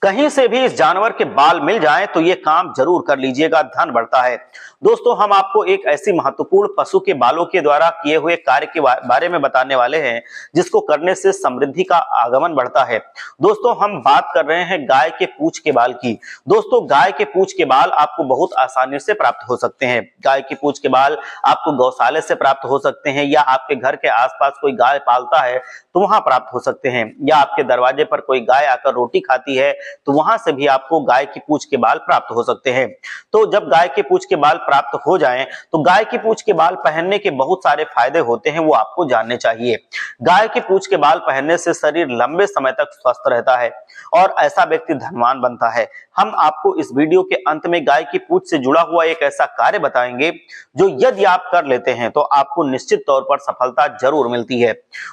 कहीं से भी इस जानवर के बाल मिल जाएं तो ये काम जरूर कर लीजिएगा, धन बढ़ता है। दोस्तों, हम आपको एक ऐसी महत्वपूर्ण पशु के बालों के द्वारा किए हुए कार्य के बारे में बताने वाले हैं जिसको करने से समृद्धि का आगमन बढ़ता है। दोस्तों, हम बात कर रहे हैं गाय के पूंछ के बाल की। दोस्तों, गाय के पूंछ के बाल आपको बहुत आसानी से प्राप्त हो सकते हैं। गाय के पूंछ के बाल आपको गौशाले से प्राप्त हो सकते हैं, या आपके घर के आसपास कोई गाय पालता है तो वहां प्राप्त हो सकते हैं, या आपके दरवाजे पर कोई गाय आकर रोटी खाती है तो वहां से भी आपको गाय की पूंछ के बाल प्राप्त हो सकते हैं। तो जब गाय के पूंछ के बाल प्राप्त हो जाएं तो गाय की पूंछ के बाल पहनने के बहुत सारे फायदे होते हैं, वो आपको जानने चाहिए। गाय की पूंछ के बाल पहनने से शरीर लंबे समय तक स्वस्थ रहता है और ऐसा व्यक्ति धनवान बनता है। हम आपको इस वीडियो के अंत में गाय की पूंछ से जुड़ा हुआ एक ऐसा कार्य बताएंगे जो यदि आप कर लेते हैं तो आपको निश्चित तौर पर सफलता जरूर मिलती है।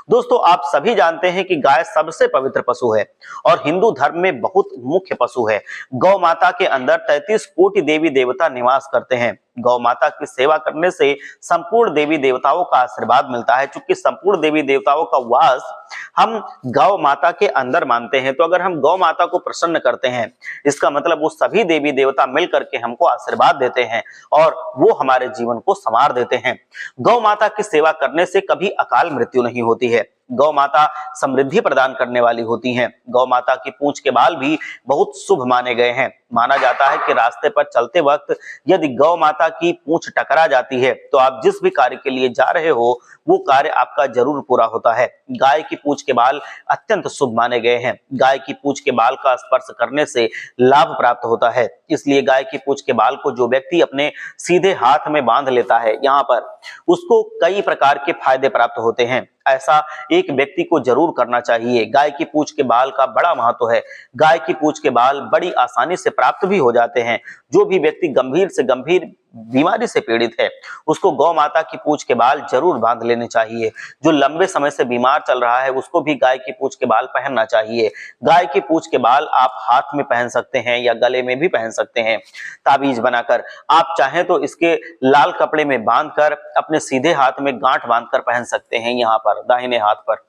दोस्तों, आप सभी जानते हैं कि गाय सबसे पवित्र पशु है और हिंदू धर्म में बहुत मुख्य पशु है। गौ माता के अंदर 33 कोटि देवी देवता निवास करते हैं। गौ माता की सेवा करने से संपूर्ण देवी देवताओं का आशीर्वाद मिलता है। चूंकि संपूर्ण देवी देवताओं का वास हम गौ माता के अंदर मानते हैं, तो अगर हम गौ माता को प्रसन्न करते हैं, इसका मतलब वो सभी देवी देवता मिलकर के हमको आशीर्वाद देते हैं और वो हमारे जीवन को संवार देते हैं। गौ माता की सेवा करने से कभी अकाल मृत्यु नहीं होती है। गौ माता समृद्धि प्रदान करने वाली होती हैं। गौ माता की पूंछ के बाल भी बहुत शुभ माने गए हैं। माना जाता है कि रास्ते पर चलते वक्त यदि गौ माता की पूंछ टकरा जाती है तो आप जिस भी कार्य के लिए जा रहे हो वो कार्य आपका जरूर पूरा होता है। गाय की पूंछ के बाल अत्यंत शुभ माने गए हैं। गाय की पूंछ के बाल का स्पर्श करने से लाभ प्राप्त होता है, इसलिए गाय की पूंछ के बाल को जो व्यक्ति अपने सीधे हाथ में बांध लेता है यहाँ पर, उसको कई प्रकार के फायदे प्राप्त होते हैं। ऐसा एक व्यक्ति को जरूर करना चाहिए। गाय की पूंछ के बाल का बड़ा महत्व है। गाय की पूंछ के बाल बड़ी आसानी से प्राप्त भी हो जाते हैं। जो भी व्यक्ति गंभीर से गंभीर बीमारी से पीड़ित है उसको गौ माता की पूंछ के बाल जरूर बांध लेने चाहिए। जो लंबे समय से बीमार चल रहा है उसको भी गाय की पूंछ के बाल पहनना चाहिए। गाय की पूंछ के बाल आप हाथ में पहन सकते हैं या गले में भी पहन सकते हैं ताबीज बनाकर। आप चाहें तो इसके लाल कपड़े में बांधकर अपने सीधे हाथ में गांठ बांधकर पहन सकते हैं, यहाँ पर दाहिने हाथ पर।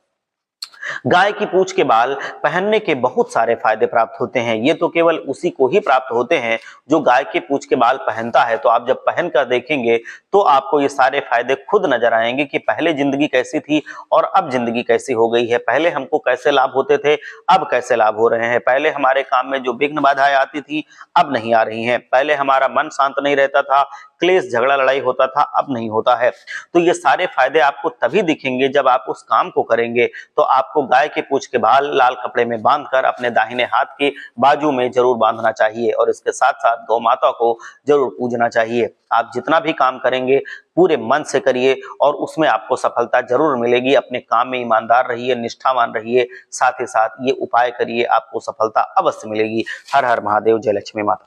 गाय की पूंछ के बाल पहनने के बहुत सारे फायदे प्राप्त होते हैं। ये तो केवल उसी को ही प्राप्त होते हैं जो गाय की पूंछ के बाल पहनता है। तो आप जब पहन कर देखेंगे तो आपको ये सारे फायदे खुद नजर आएंगे कि पहले जिंदगी कैसी थी और अब जिंदगी कैसी हो गई है। पहले हमको कैसे लाभ होते थे, अब कैसे लाभ हो रहे हैं। पहले हमारे काम में जो विघ्न बाधाएं आती थी अब नहीं आ रही हैं। पहले हमारा मन शांत नहीं रहता था, क्लेश झगड़ा लड़ाई होता था, अब नहीं होता है। तो ये सारे फायदे आपको तभी दिखेंगे जब आप उस काम को करेंगे। तो आपको गाय के पूंछ के बाल लाल कपड़े में बांधकर अपने दाहिने हाथ के बाजू में जरूर बांधना चाहिए और इसके साथ साथ गौ माता को जरूर पूजना चाहिए। आप जितना भी काम करेंगे पूरे मन से करिए और उसमें आपको सफलता जरूर मिलेगी। अपने काम में ईमानदार रहिए, निष्ठावान रहिए, साथ ही साथ ये उपाय करिए, आपको सफलता अवश्य मिलेगी। हर हर महादेव, जय लक्ष्मी माता।